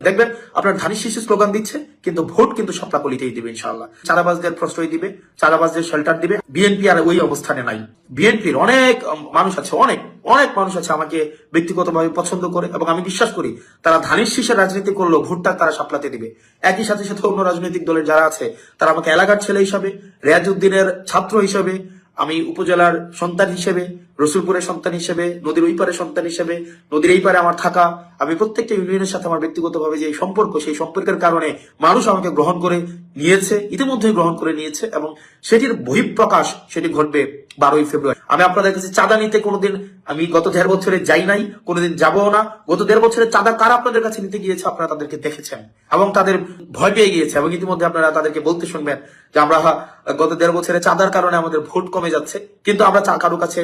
দেখবেন আপনার ধানের শীষে স্লোগান দিচ্ছে, কিন্তু ভোট কিন্তু শাপলাকলিতেই দিবে ইনশাআল্লাহ। চাঁদাবাজদের প্রশ্রয় দিবে, চাঁদাবাজদের শেল্টার দিবে। বিএনপি আর ওই অবস্থানে নাই। বিএনপির অনেক মানুষ আছে, অনেক অনেক মানুষ আছে আমাকে ব্যক্তিগতভাবে পছন্দ করে, এবং আমি বিশ্বাস করি তারা ধানের শীষের রাজনীতি করলেও ভোটটা তারা শাপলাতে দিবে। একই সাথে সাথে অন্য রাজনৈতিক দলের যারা আছে তারা আমাকে এলাকার ছেলে হিসাবে, রেয়াজউদ্দিনের ছাত্র হিসাবে, আমি উপজেলার সন্তান হিসেবে, রসুলপুরের সন্তান হিসেবে, নদীর ওই পারে সন্তান হিসেবে, নদীর এই পারে আমার থাকা, আমি প্রত্যেকটা ইউনিয়নের সাথে আমার ব্যক্তিগতভাবে যে সম্পর্ক, সেই সম্পর্কের কারণে মানুষ আমাকে গ্রহণ করে নিয়েছে, ইতিমধ্যে গ্রহণ করে নিয়েছে, এবং সেটির বহিঃপ্রকাশ সেটি ঘটবে 12ই ফেব্রুয়ারি। আমি আপনাদের কাছে চাঁদা নিতে কোনোদিন, আমি গত 1.5 বছরে যাই নাই, কোনোদিন যাবো না। গত 1.5 বছরে চাঁদা কারা আপনাদের কাছে নিতে গিয়েছে আপনারা তাদেরকে দেখেছেন, এবং তাদের ভয় পেয়ে গিয়েছে, এবং ইতিমধ্যে আপনারা তাদেরকে বলতে শুনবেন যে আমরা গত 1.5 বছরে চাঁদার কারণে আমাদের ভোট কমে যাচ্ছে, কিন্তু আমরা কারো কাছে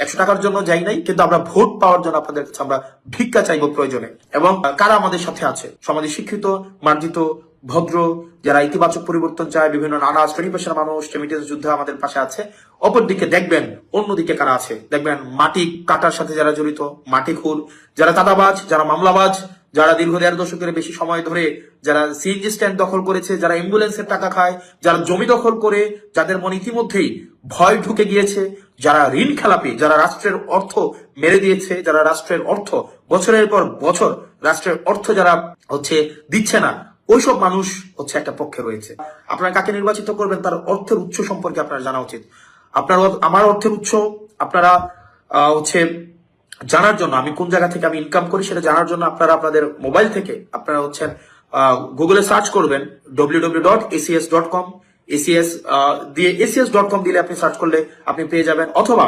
100 টাকার জন্য যাই নাই, কিন্তু আমরা ভোট পাওয়ার জন্য আপনাদের কাছে আমরা ভিক্ষা চাইবো প্রয়োজনে। এবং কারা আমাদের সাথে আছে, সমাজে শিক্ষিত, মার্জিত, ভদ্র, যারা ইতিবাচক পরিবর্তন চায়, বিভিন্ন নানা শ্রেণী পেশার মানুষ রেমিটেন্স যুদ্ধে আমাদের পাশে আছে। অপরদিকে দেখবেন অন্যদিকে কারা আছে, দেখবেন মাটি কাটার সাথে যারা জড়িত, মাটি খুর, যারা চাঁদাবাজ, যারা মামলাবাজ, যারা দীর্ঘ 1.5 দশকের বেশি সময় ধরে যারা সিএনজি স্ট্যান্ড দখল করেছে, যারা অ্যাম্বুলেন্সের টাকা খায়, যারা জমি দখল করে, যাদের মনে ইতিমধ্যেই ভয় ঢুকে গিয়েছে, যারা ঋণ খেলাপি, যারা রাষ্ট্রের অর্থ মেরে দিয়েছে, যারা রাষ্ট্রের অর্থ বছরের পর বছর রাষ্ট্রের অর্থ যারা দিচ্ছে না, ওইসব মানুষ একটা পক্ষে রয়েছে। আপনারা কাকে নির্বাচিত করবেন তার অর্থের উৎস সম্পর্কে আপনার জানা উচিত। আপনার আমার অর্থের উৎস আপনারা জানার জন্য, আমি কোন জায়গা থেকে আমি ইনকাম করি সেটা জানার জন্য আপনারা আপনাদের মোবাইল থেকে আপনারা গুগলে সার্চ করবেন www.acs.com। এসিএস দিয়ে acs.com দিলে আপনি সার্চ করলে আপনি পেয়ে যাবেন, অথবা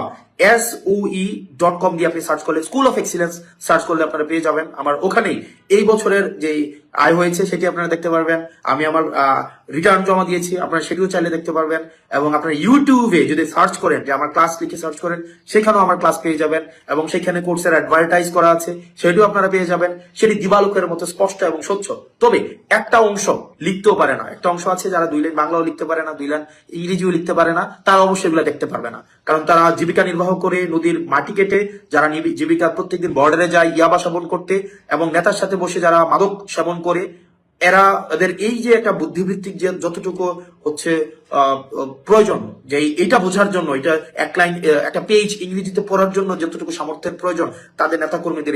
SOE.com দিয়ে আপনি সার্চ করলে, স্কুল অফ এক্সিলেন্স সার্চ করলে আপনারা পেয়ে যাবেন। আমার ওখানেই এই বছরের যে আয় হয়েছে সেটি আপনারা দেখতে পারবেন। আমি আমার রিটার্ন জমা দিয়েছি, আপনারা সেটিও চাইলে দেখতে পারবেন। এবং আপনারা ইউটিউবে যদি সার্চ করেন, যে আমার ক্লাস লিখে সার্চ করেন, সেখানেও আমার ক্লাস পেয়ে যাবেন, এবং সেখানে কোর্সের অ্যাডভার্টাইজ করা আছে, সেটিও আপনারা পেয়ে যাবেন। সেটি দিবালোকের মতো স্পষ্ট এবং স্বচ্ছ। তবে একটা অংশ লিখতেও পারে না, একটা অংশ আছে যারা 2 লাইন বাংলাও লিখতে পারে না, 2 লাইন ইংরেজিও লিখতে পারে না, তারা অবশ্যই এগুলো দেখতে পারবে না। কারণ তারা জীবিকা নির্বাহ করে নদীর মাটি কেটে, যারা জীবিকা প্রত্যেকদিন বর্ডারে যায় ইয়াবা সেবন করতে, এবং নেতার সাথে বসে যারা মাদক সেবন করে, এদের এই যে একটা বুদ্ধিবৃত্তিক যে যতটুকু প্রয়োজন, যে এইটা বোঝার জন্য, এটা এক লাইন একটা পেজ ইংরেজিতে পড়ার জন্য যতটুকু সামর্থ্যের প্রয়োজন, তাদের নেতাকর্মীদের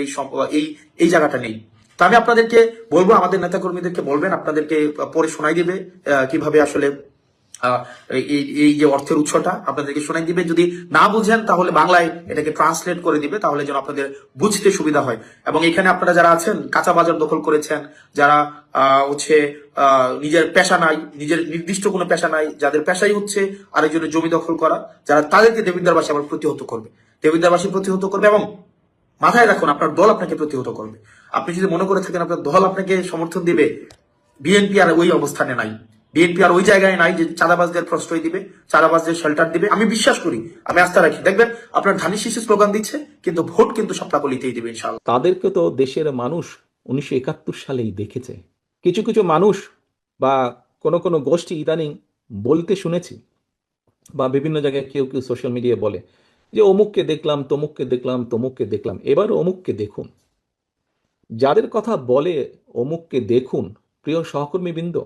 এই জায়গাটা নেই। তো আমি আপনাদেরকে বলবো, আমাদের নেতাকর্মীদেরকে বলবেন, আপনাদেরকে পরে শোনাই দিবে কিভাবে আসলে এই যে অর্থের উৎসটা আপনাদেরকে শোনাই দিবে। যদি না বুঝেন তাহলে বাংলায় এটাকে ট্রান্সলেট করে দিবে, তাহলে যেন আপনাদের বুঝতে সুবিধা হয়। এবং এখানে আপনারা যারা আছেন, কাঁচা বাজার দখল করেছেন, যারা নিজের পেশা নাই, নিজের নির্দিষ্ট কোনো পেশা নাই, যাদের পেশাই আরেকজনের জমি দখল করা, যারা তাদেরকে দেবিদ্বারবাসী আবার প্রতিহত করবে, দেবিদ্বারবাসী প্রতিহত করবে। এবং মাথায় রাখুন, আপনার দল আপনাকে প্রতিহত করবে। আপনি যদি মনে করে থাকেন আপনার দল আপনাকে সমর্থন দিবে, বিএনপি আর ওই অবস্থানে নাই, বিএনপি আর ওই জায়গায় নাই যে চাঁদাবাজদের প্রশ্রয় দিবে, চাঁদাবাজদের শেল্টার দিবে। আমি বিশ্বাস করি, আমি আস্থা রাখি, দেখবেন আপনার ধানের শীষে স্লোগান দিচ্ছে, কিন্তু ভোট কিন্তু শাপলাকলিতেই দিবে ইনশাআল্লাহ। তাদেরকে তো দেশের মানুষ 1971 সালেই দেখেছে। কিছু কিছু মানুষ বা কোনো কোনো গোষ্ঠী ইদানিং বলতে শুনেছি, বা বিভিন্ন জায়গায় কেউ কেউ সোশ্যাল মিডিয়ায় বলে যে অমুককে দেখলাম, তমুককে দেখলাম, তমুককে দেখলাম। এবার অমুককে দেখুন। যাদের কথা বলে অমুককে দেখুন, প্রিয় সহকর্মীবৃন্দ,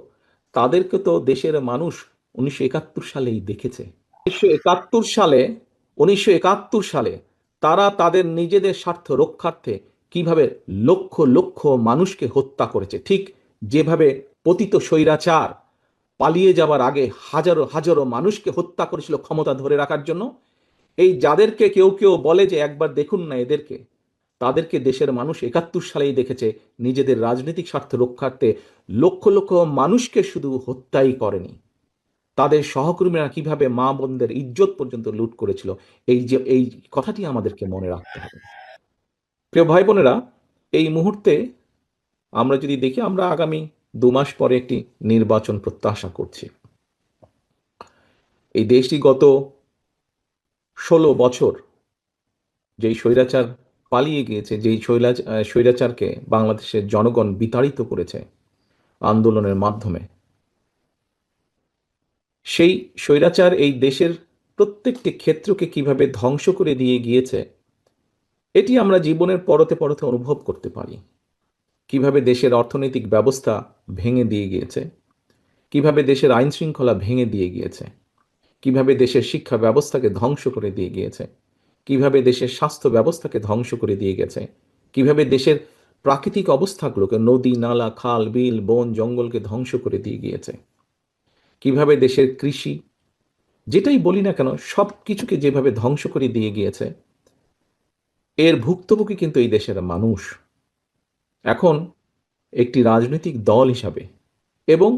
তাদেরকে তো দেশের মানুষ 1971 সালেই দেখেছে। 1971 সালে তারা তাদের নিজেদের স্বার্থ রক্ষার্থে কিভাবে লক্ষ লক্ষ মানুষকে হত্যা করেছে, ঠিক যেভাবে পতিত স্বৈরাচার পালিয়ে যাবার আগে হাজারো হাজারো মানুষকে হত্যা করেছিল ক্ষমতা ধরে রাখার জন্য। এই যাদেরকে কেউ কেউ বলে যে একবার দেখুন না এদেরকে, তাদেরকে দেশের মানুষ 71 সালেই দেখেছে নিজেদের রাজনৈতিক স্বার্থ রক্ষার্থে লক্ষ লক্ষ মানুষকে শুধু হত্যাই করেনি, তাদের সহকর্মীরা কিভাবে মা বোনদের ইজ্জত পর্যন্ত লুট করেছিল। এই কথাটি আমাদেরকে মনে রাখতে হবে। প্রিয় ভাই বোনেরা, এই মুহূর্তে আমরা যদি দেখি, আমরা আগামী 2 মাস পরে একটি নির্বাচন প্রত্যাশা করছি। এই দেশটি গত 16 বছর যেই স্বৈরাচার পালিয়ে গিয়েছে, যেই স্বৈরাচারকে বাংলাদেশের জনগণ বিতাড়িত করেছে আন্দোলনের মাধ্যমে, সেই স্বৈরাচার এই দেশের প্রত্যেকটি ক্ষেত্রকে কিভাবে ধ্বংস করে দিয়ে গিয়েছে, এটি আমরা জীবনের পরতে পরতে অনুভব করতে পারি। কিভাবে দেশের অর্থনৈতিক ব্যবস্থা ভেঙে দিয়ে গিয়েছে, কিভাবে দেশের আইন শৃঙ্খলা ভেঙে দিয়ে গিয়েছে, কিভাবে দেশের শিক্ষা ব্যবস্থাকে ধ্বংস করে দিয়ে গিয়েছে, কিভাবে দেশের স্বাস্থ্য ব্যবস্থাকে ধ্বংস করে দিয়ে গেছে, কিভাবে দেশের প্রাকৃতিক অবস্থাগুলোকে, নদী নালা খাল বিল বন জঙ্গলকে ধ্বংস করে দিয়ে গিয়েছে, কিভাবে দেশের কৃষি, যেটাই বলি না কেন সব কিছুকে যেভাবে ধ্বংস করে দিয়ে গিয়েছে, এর ভুক্তভোগী কিন্তু এই দেশের মানুষ। এখন একটি রাজনৈতিক দল হিসাবে এবং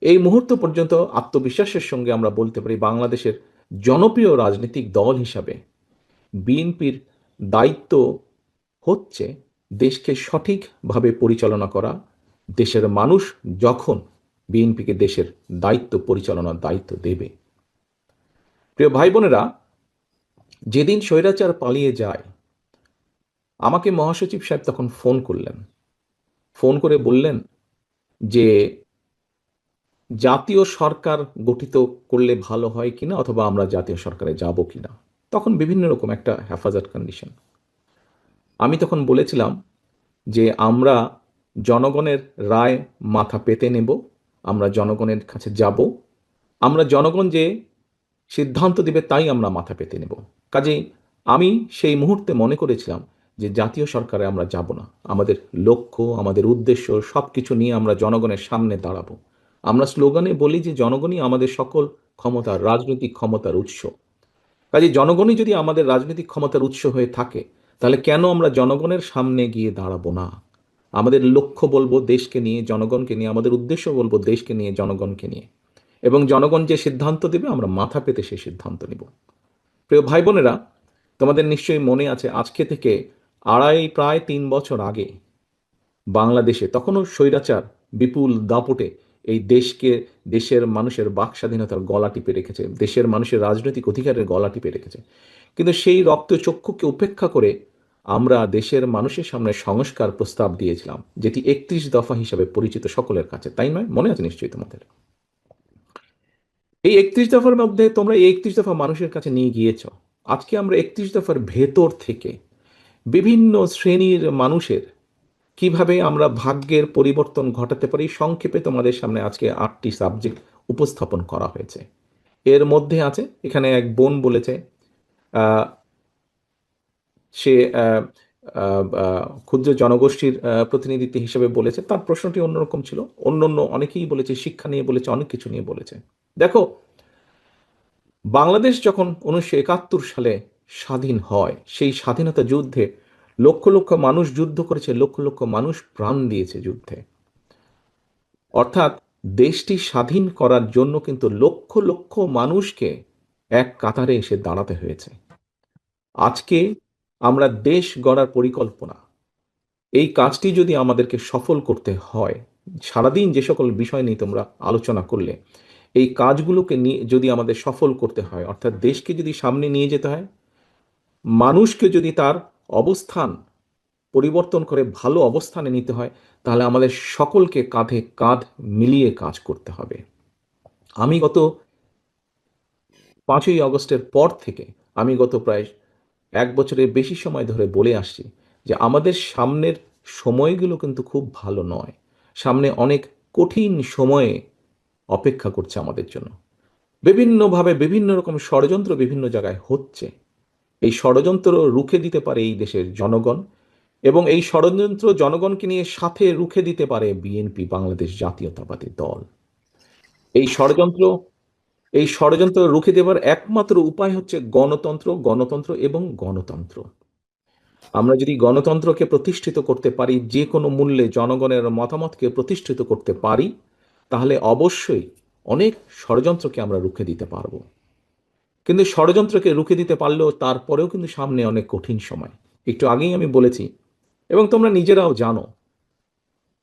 এই মুহূর্ত পর্যন্ত আত্মবিশ্বাসের সঙ্গে আমরা বলতে পারি বাংলাদেশের জনপ্রিয় রাজনৈতিক দল হিসাবে বিএনপির দায়িত্ব হচ্ছে দেশকে সঠিকভাবে পরিচালনা করা। দেশের মানুষ যখন বিএনপিকে দেশের দায়িত্ব পরিচালনার দায়িত্ব দেবে, প্রিয় ভাই বোনেরা, যেদিন স্বৈরাচার পালিয়ে যায় আমাকে মহাসচিব সাহেব তখন ফোন করলেন, ফোন করে বললেন যে জাতীয় সরকার গঠিত করলে ভালো হয় কিনা, অথবা আমরা জাতীয় সরকারে যাব কিনা। তখন বিভিন্ন রকম একটা হেফাজত কন্ডিশন। আমি তখন বলেছিলাম যে আমরা জনগণের রায় মাথা পেতে নেব, আমরা জনগণের কাছে যাব, আমরা জনগণ যে সিদ্ধান্ত দিবে তাই আমরা মাথা পেতে নেব। কাজেই আমি সেই মুহূর্তে মনে করেছিলাম যে জাতীয় সরকারে আমরা যাব না, আমাদের লক্ষ্য আমাদের উদ্দেশ্য সব কিছু নিয়ে আমরা জনগণের সামনে দাঁড়াবো। আমরা স্লোগানে বলি যে জনগণই আমাদের সকল ক্ষমতার, রাজনৈতিক ক্ষমতার উৎস। কাজে জনগণই যদি আমাদের রাজনৈতিক ক্ষমতার উৎস হয়ে থাকে, তাহলে কেন আমরা জনগণের সামনে গিয়ে দাঁড়াবো না? আমাদের লক্ষ্য বলবো দেশকে নিয়ে, জনগণকে নিয়ে, আমাদের উদ্দেশ্য বলবো দেশকে নিয়ে, জনগণকে নিয়ে, এবং জনগণ যে সিদ্ধান্ত দেবে আমরা মাথা পেতে সেই সিদ্ধান্ত নিব। প্রিয় ভাই বোনেরা, তোমাদের নিশ্চয়ই মনে আছে আজকে থেকে প্রায় 3 বছর আগে বাংলাদেশে তখনও স্বৈরাচার বিপুল দাপটে এই দেশকে, দেশের মানুষের বাক স্বাধীনতার গলা টিপে রেখেছে, দেশের মানুষের রাজনৈতিক অধিকারের গলা টিপে রেখেছে। কিন্তু সেই রক্তচক্ষুকে উপেক্ষা করে আমরা দেশের মানুষের সামনে সংস্কার প্রস্তাব দিয়েছিলাম, যেটি 31 দফা হিসাবে পরিচিত সকলের কাছে, তাই নয়? মনে আছে নিশ্চয়ই তোমাদের। এই 31 দফার মধ্যে তোমরা এই 31 দফা মানুষের কাছে নিয়ে গিয়েছ। আজকে আমরা 31 দফার ভেতর থেকে বিভিন্ন শ্রেণীর মানুষের কিভাবে আমরা ভাগ্যের পরিবর্তন ঘটাতে পারি, সংক্ষেপে তোমাদের সামনে আজকে 8টি সাবজেক্ট উপস্থাপন করা হয়েছে। এর মধ্যে আছে, এখানে এক বোন বলেছে, আহ, সে ক্ষুদ্র জনগোষ্ঠীর প্রতিনিধিত্ব হিসেবে বলেছে, তার প্রশ্নটি অন্যরকম ছিল। অন্য অনেকেই বলেছে, শিক্ষা নিয়ে বলেছে, অনেক কিছু নিয়ে বলেছে। দেখো, বাংলাদেশ যখন 1971 সালে স্বাধীন হয়, সেই স্বাধীনতা যুদ্ধে লক্ষ লক্ষ মানুষ যুদ্ধ করেছে, লক্ষ লক্ষ মানুষ প্রাণ দিয়েছে যুদ্ধে। অর্থাৎ দেশটি স্বাধীন করার জন্য কিন্তু লক্ষ লক্ষ মানুষকে এক কাতারে এসে দাঁড়াতে হয়েছে। আজকে আমরা দেশ গড়ার পরিকল্পনা, এই কাজটি যদি আমাদেরকে সফল করতে হয়, সারাদিন যে সকল বিষয় নিয়ে তোমরা আলোচনা করলে, এই কাজগুলোকে নিয়ে যদি আমাদের সফল করতে হয়, অর্থাৎ দেশকে যদি সামনে নিয়ে যেতে হয়, মানুষকে যদি তার অবস্থান পরিবর্তন করে ভালো অবস্থানে নিতে হয়, তাহলে আমাদের সকলকে কাঁধে কাঁধ মিলিয়ে কাজ করতে হবে। আমি গত 5ই আগস্টের পর থেকে আমি গত প্রায় 1 বছরের বেশি সময় ধরে বলে আসছি যে আমাদের সামনের সময়গুলো কিন্তু খুব ভালো নয়। সামনে অনেক কঠিন সময়ে অপেক্ষা করছে আমাদের জন্য। বিভিন্নভাবে বিভিন্ন রকম ষড়যন্ত্র বিভিন্ন জায়গায় হচ্ছে। এই ষড়যন্ত্র রুখে দিতে পারে এই দেশের জনগণ, এবং এই ষড়যন্ত্র জনগণকে নিয়ে সাথে রুখে দিতে পারে বিএনপি, বাংলাদেশ জাতীয়তাবাদী দল। এই ষড়যন্ত্র এই ষড়যন্ত্র রুখে দেবার একমাত্র উপায় হচ্ছে গণতন্ত্র, গণতন্ত্র এবং গণতন্ত্র। আমরা যদি গণতন্ত্রকে প্রতিষ্ঠিত করতে পারি, যে কোনো মূল্যে জনগণের মতামতকে প্রতিষ্ঠিত করতে পারি, তাহলে অবশ্যই অনেক ষড়যন্ত্রকে আমরা রুখে দিতে পারবো। কিন্তু ষড়যন্ত্রকে রুখে দিতে পারলেও তারপরেও কিন্তু সামনে অনেক কঠিন সময়। একটু আগেই আমি বলেছি, এবং তোমরা নিজেরাও জানো,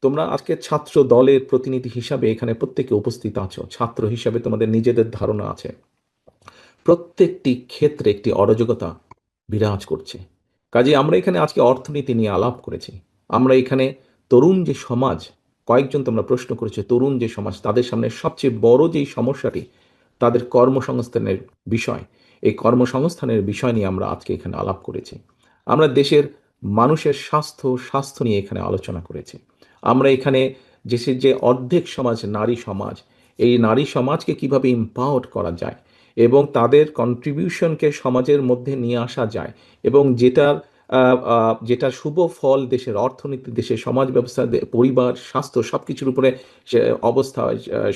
তোমরা আজকে ছাত্র দলের প্রতিনিধি হিসাবে এখানে প্রত্যেকে উপস্থিত আছো, ছাত্র হিসাবে তোমাদের নিজেদের ধারণা আছে, প্রত্যেকটি ক্ষেত্রে একটি অরাজকতা বিরাজ করছে। কাজে আমরা এখানে আজকে অর্থনীতি নিয়ে আলাপ করেছি, আমরা এখানে তরুণ যে সমাজ, কয়েকজন তোমরা প্রশ্ন করেছো, তরুণ যে সমাজ, তাদের সামনে সবচেয়ে বড় যেই সমস্যাটি তাদের কর্মসংস্থানের বিষয়, এই কর্মসংস্থানের বিষয় নিয়ে আমরা আজকে এখানে আলাপ করেছি। আমরা দেশের মানুষের স্বাস্থ্য নিয়ে এখানে আলোচনা করেছি। আমরা এখানে দেশের যে অর্ধেক সমাজ নারী সমাজ, এই নারী সমাজকে কিভাবে এম্পাওয়ার করা যায় এবং তাদের কন্ট্রিবিউশনকে সমাজের মধ্যে নিয়ে আসা যায় এবং যেটার শুভ ফল দেশের অর্থনীতি, দেশের সমাজ ব্যবস্থা, পরিবার, স্বাস্থ্য সবকিছুর উপরে সে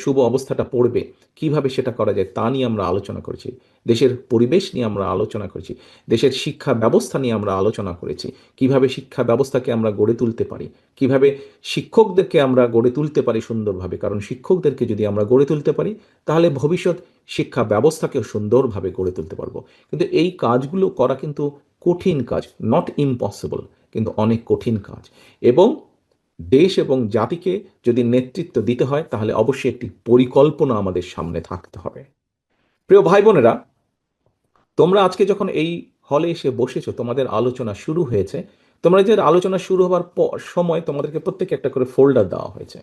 শুভ অবস্থাটা পড়বে, কিভাবে সেটা করা যায় তা নিয়ে আমরা আলোচনা করেছি। দেশের পরিবেশ নিয়ে আমরা আলোচনা করেছি, দেশের শিক্ষা ব্যবস্থা নিয়ে আমরা আলোচনা করেছি, কিভাবে শিক্ষা ব্যবস্থাকে আমরা গড়ে তুলতে পারি, কিভাবে শিক্ষকদেরকে আমরা গড়ে তুলতে পারি সুন্দরভাবে, কারণ শিক্ষকদেরকে যদি আমরা গড়ে তুলতে পারি তাহলে ভবিষ্যৎ শিক্ষা ব্যবস্থাকেও সুন্দরভাবে গড়ে তুলতে পারবো। কিন্তু এই কাজগুলো করা কিন্তু কঠিন কাজ, নট ইম্পসিবল, কিন্তু অনেক কঠিন কাজ। এবং দেশ এবং জাতিকে যদি নেতৃত্ব দিতে হয় তাহলে অবশ্যই একটি পরিকল্পনা আমাদের সামনে থাকতে হবে। প্রিয় ভাই বোনেরা, তোমরা আজকে যখন এই হলে এসে বসেছো, তোমাদের আলোচনা শুরু হয়েছে, তোমরা যে আলোচনা শুরু হবার সময় তোমাদেরকে প্রত্যেকে একটা করে ফোল্ডার দেওয়া হয়েছে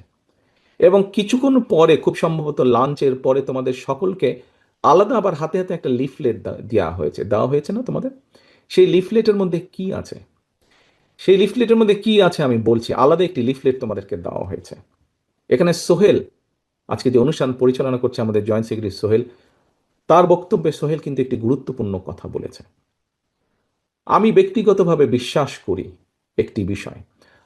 এবং কিছুক্ষণ পরে, খুব সম্ভবত লাঞ্চের পরে, তোমাদের সকলকে আলাদা আবার হাতে হাতে একটা লিফলেট দেওয়া হয়েছে না তোমাদের? সেই লিফলেটের মধ্যে কি আছে? সেই লিফলেটের মধ্যে কি আছে আমি বলছি। আলাদা একটি লিফলেট তোমাদেরকে দেওয়া হয়েছে। এখানে সোহেল, আজকে যে অনুষ্ঠান পরিচালনা করছে আমাদের জয়েন্ট সেক্রেটারি সোহেল, তার বক্তব্যে সোহেল কিন্তু একটি গুরুত্বপূর্ণ কথা বলেছে। আমি ব্যক্তিগতভাবে বিশ্বাস করি একটি বিষয়,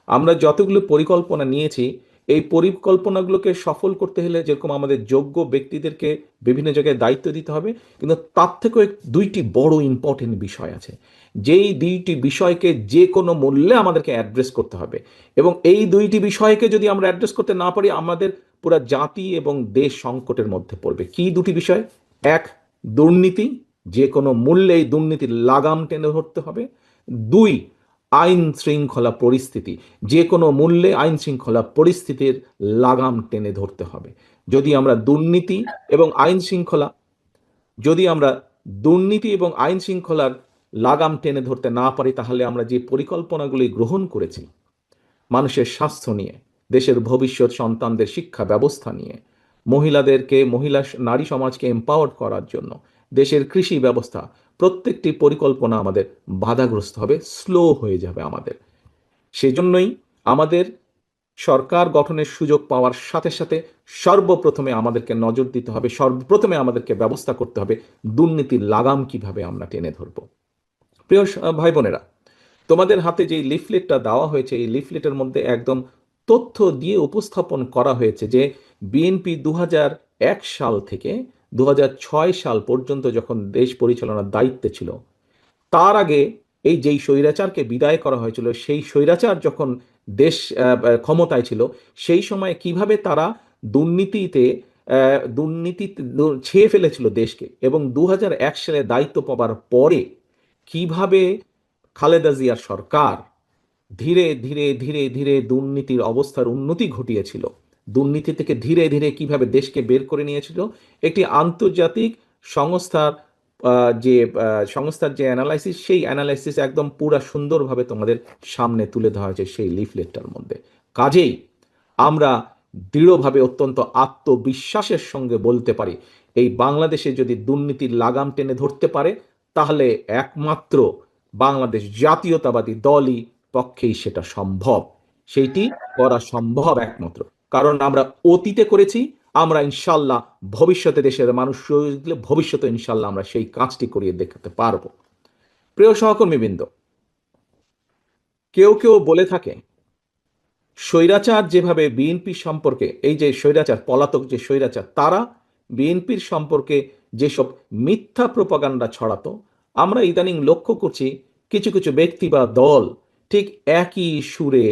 আমরা যতগুলো পরিকল্পনা নিয়েছি, এই পরিকল্পনাগুলোকে সফল করতে হলে যেরকম আমাদের যোগ্য ব্যক্তিদেরকে বিভিন্ন জায়গায় দায়িত্ব দিতে হবে, কিন্তু তার থেকেও দুইটি বড় ইম্পর্টেন্ট বিষয় আছে, যেই দুইটি বিষয়কে যে কোনো মূল্যে আমাদেরকে অ্যাড্রেস করতে হবে। এবং এই দুইটি বিষয়কে যদি আমরা অ্যাড্রেস করতে না পারি, আমাদের পুরো জাতি এবং দেশ সংকটের মধ্যে পড়বে। কি দুটি বিষয়? এক, দুর্নীতি, যে কোনো মূল্যে এই দুর্নীতির লাগাম টেনে ধরতে হবে। দুই, আইন শৃঙ্খলা পরিস্থিতি, যে কোনো মূল্যে আইন শৃঙ্খলা পরিস্থিতির লাগাম টেনে ধরতে হবে। যদি আমরা দুর্নীতি এবং আইন শৃঙ্খলা যদি আমরা দুর্নীতি এবং আইন শৃঙ্খলার লাগাম টেনে ধরতে না পারি, তাহলে আমরা যে পরিকল্পনাগুলি গ্রহণ করেছি মানুষের স্বাস্থ্য নিয়ে, দেশের ভবিষ্যৎ সন্তানদের শিক্ষা ব্যবস্থা নিয়ে, নারী সমাজকে এম্পাওয়ার করার জন্য, দেশের কৃষি ব্যবস্থা, প্রত্যেকটি পরিকল্পনা আমাদের বাধাগ্রস্ত হবে, স্লো হয়ে যাবে আমাদের। সেজন্যই আমাদের সরকার গঠনের সুযোগ পাওয়ার সাথে সাথে সর্বপ্রথমে আমাদেরকে নজর দিতে হবে, সর্বপ্রথমে আমাদেরকে ব্যবস্থা করতে হবে দুর্নীতির লাগাম কিভাবে আমরা টেনে ধরব। প্রিয় ভাই বোনেরা, তোমাদের হাতে যে লিফলেটটা দেওয়া হয়েছে, এই লিফলেটের মধ্যে একদম তথ্য দিয়ে উপস্থাপন করা হয়েছে যে বিএনপি 2001 সাল থেকে 2006 সাল পর্যন্ত যখন দেশ পরিচালনার দায়িত্বে ছিল, তার আগে এই যেই স্বৈরাচারকে বিদায় করা হয়েছিল, সেই স্বৈরাচার যখন দেশ ক্ষমতায় ছিল, সেই সময় কিভাবে তারা দুর্নীতিতে ছেয়ে ফেলেছিল দেশকে, এবং 2001 সালে দায়িত্ব পাওয়ার পরে কিভাবে খালেদা জিয়ার সরকার ধীরে ধীরে ধীরে ধীরে দুর্নীতির অবস্থার উন্নতি ঘটিয়েছিল, দুর্নীতি থেকে ধীরে ধীরে কিভাবে দেশকে বের করে নিয়েছিল। একটি আন্তর্জাতিক সংস্থার যে অ্যানালাইসিস, সেই অ্যানালাইসিস একদম পুরা সুন্দরভাবে তোমাদের সামনে তুলে ধরা হয়েছে সেই লিফলেটটার মধ্যে। কাজেই আমরা দৃঢ়ভাবে, অত্যন্ত আত্মবিশ্বাসের সঙ্গে বলতে পারি, এই বাংলাদেশে যদি দুর্নীতির লাগাম টেনে ধরতে পারে, তাহলে একমাত্র বাংলাদেশ জাতীয়তাবাদী দলই পক্ষেই সেটা সম্ভব। সেইটি করা সম্ভব একমাত্র, কারণ আমরা অতীতে করেছি, আমরা ইনশাল্লাহ ভবিষ্যতে দেশের মানুষ ভবিষ্যতে ইনশাল্লাহ আমরা সেই কাজটি করিয়ে দেখাতে পারবো। প্রিয় সহকর্মীবৃন্দ, কেউ কেউ বলে থাকে স্বৈরাচার যেভাবে বিএনপি সম্পর্কে, এই যে স্বৈরাচার, পলাতক যে স্বৈরাচার, তারা বিএনপির সম্পর্কে যেসব মিথ্যা প্রপাগান্ডা ছড়াতো, আমরা ইদানিং লক্ষ্য করছি কিছু কিছু ব্যক্তি বা দল ঠিক একই সুরে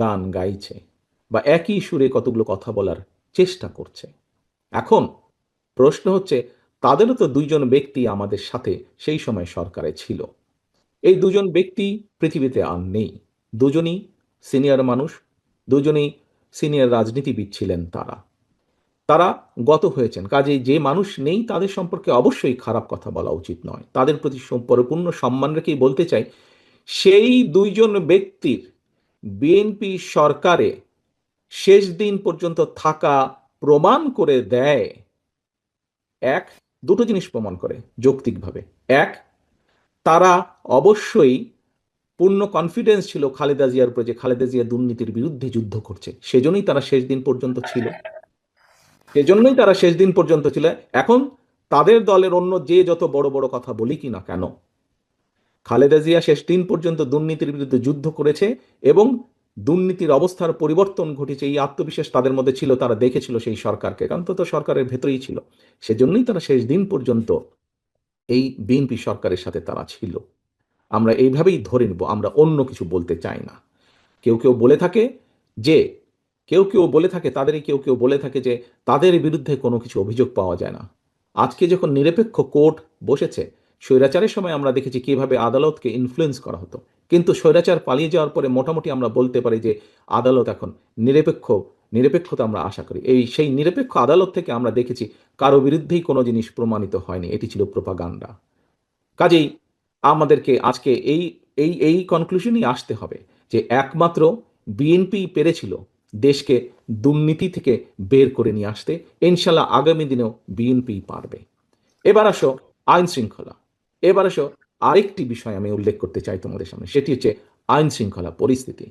গান গাইছে বা একই সুরে কতগুলো কথা বলার চেষ্টা করছে। এখন প্রশ্ন হচ্ছে, তাদেরও তো দুইজন ব্যক্তি আমাদের সাথে সেই সময় সরকারে ছিল। এই দুজন ব্যক্তি পৃথিবীতে আর নেই। দুজনই সিনিয়র মানুষ, দুজনেই সিনিয়র রাজনীতিবিদ ছিলেন। তারা তারা গত হয়েছেন। কাজেই যে মানুষ নেই তাদের সম্পর্কে অবশ্যই খারাপ কথা বলা উচিত নয়। তাদের প্রতি পরিপূর্ণ সম্মান রেখেই বলতে চাই, সেই দুইজন ব্যক্তির বিএনপি সরকারে শেষ দিন পর্যন্ত থাকা প্রমাণ করে দেয় দুটো জিনিস প্রমাণ করে যৌক্তিকভাবে। এক, তারা অবশ্যই পূর্ণ কনফিডেন্স ছিল খালেদা জিয়ার উপরে যে খালেদা জিয়া দুর্নীতির বিরুদ্ধে যুদ্ধ করছে, সেজন্যই তারা শেষ দিন পর্যন্ত ছিল। সেজন্যই তারা শেষ দিন পর্যন্ত ছিল। এখন তাদের দলের অন্য যে যত বড় বড় কথা বলি কি না কেন, খালেদা জিয়া শেষ দিন পর্যন্ত দুর্নীতির বিরুদ্ধে যুদ্ধ করেছে এবং দুর্নীতির অবস্থার পরিবর্তন ঘটেছে, এই আত্মবিশ্বাস তাদের মধ্যে ছিল। তারা দেখেছিল সেই সরকারকে, কারণ তো সরকারের ভেতরেই ছিল। সেজন্যই তারা শেষ দিন পর্যন্ত এই বিএনপি সরকারের সাথে তারা ছিল। আমরা এইভাবেই ধরে নেব, আমরা অন্য কিছু বলতে চাই না। কেউ কেউ বলে থাকে যে তাদেরই কেউ কেউ বলে থাকে যে তাদের বিরুদ্ধে কোনো কিছু অভিযোগ পাওয়া যায় না। আজকে যখন নিরপেক্ষ কোর্ট বসেছে, স্বৈরাচারের সময় আমরা দেখেছি কিভাবে আদালতকে ইনফ্লুয়েন্স করা হতো, কিন্তু স্বৈরাচার পালিয়ে যাওয়ার পরে মোটামুটি আমরা বলতে পারি যে আদালত এখন নিরপেক্ষতা আমরা আশা করি। সেই নিরপেক্ষ আদালত থেকে আমরা দেখেছি কারো বিরুদ্ধেই কোনো জিনিস প্রমাণিত হয়নি, এটি ছিল প্রোপাগান্ডা। কাজেই আমাদেরকে আজকে এই এই এই কনক্লুশনই আসতে হবে যে একমাত্র বিএনপি পেরেছিল দেশকে দুর্নীতি থেকে বের করে নিয়ে আসতে। ইনশাল্লাহ আগামী দিনেও বিএনপি পারবে। এবার আসো আইন শৃঙ্খলা। এবার আসো আরেকটি বিষয় আমি উল্লেখ করতে চাই তোমাদের সামনে, সেটি হচ্ছে আইন শৃঙ্খলা পরিস্থিতি।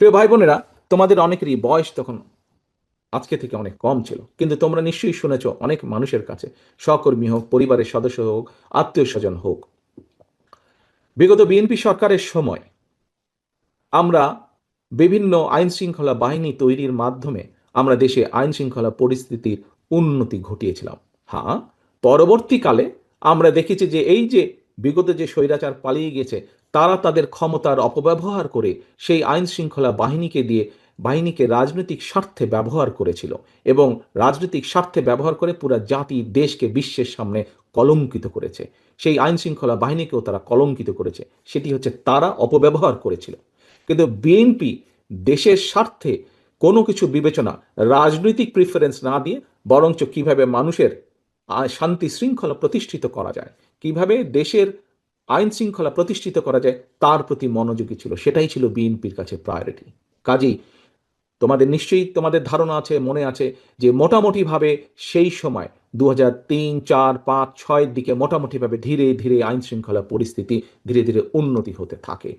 প্রিয় ভাই বোনেরা, তোমাদের অনেকেরই বয়স তখন আজকে থেকে অনেক কম ছিল, কিন্তু তোমরা নিশ্চয়ই শুনেছ অনেক মানুষের কাছে, সহকর্মী হোক, পরিবারের সদস্য হোক, আত্মীয় স্বজন হোক, বিগত বিএনপি সরকারের সময় আমরা বিভিন্ন আইন শৃঙ্খলা বাহিনী তৈরির মাধ্যমে আমরা দেশে আইন শৃঙ্খলা পরিস্থিতির উন্নতি ঘটিয়েছিলাম। হ্যাঁ, পরবর্তীকালে আমরা দেখেছি যে এই যে বিগত যে স্বৈরাচার পালিয়ে গেছে, তারা তাদের ক্ষমতার অপব্যবহার করে সেই আইন শৃঙ্খলা বাহিনীকে রাজনৈতিক স্বার্থে ব্যবহার করেছিল এবং রাজনৈতিক স্বার্থে ব্যবহার করে পুরো জাতি দেশকে বিশ্বের সামনে কলঙ্কিত করেছে। সেই আইন শৃঙ্খলা বাহিনীকেও তারা কলঙ্কিত করেছে, সেটি হচ্ছে তারা অপব্যবহার করেছিল। কিন্তু বিএনপি দেশের স্বার্থে কোনো কিছু বিবেচনা, রাজনৈতিক প্রিফারেন্স না দিয়ে বরঞ্চ কিভাবে মানুষের শান্তি শৃঙ্খলা প্রতিষ্ঠিত করা যায়, কিভাবে দেশের আইন শৃঙ্খলা প্রতিষ্ঠিত করা যায়, তার প্রতি মনোযোগী ছিল। সেটাই ছিল বিএনপির কাছে প্রায়োরিটি। কাজেই তোমাদের নিশ্চয়ই তোমাদের ধারণা আছে, মনে আছে যে মোটামুটিভাবে সেই সময় 2003, 4, 5, 6 দিকে মোটামুটিভাবে ধীরে ধীরে আইন শৃঙ্খলা পরিস্থিতি ধীরে ধীরে উন্নতি হতে থাকে।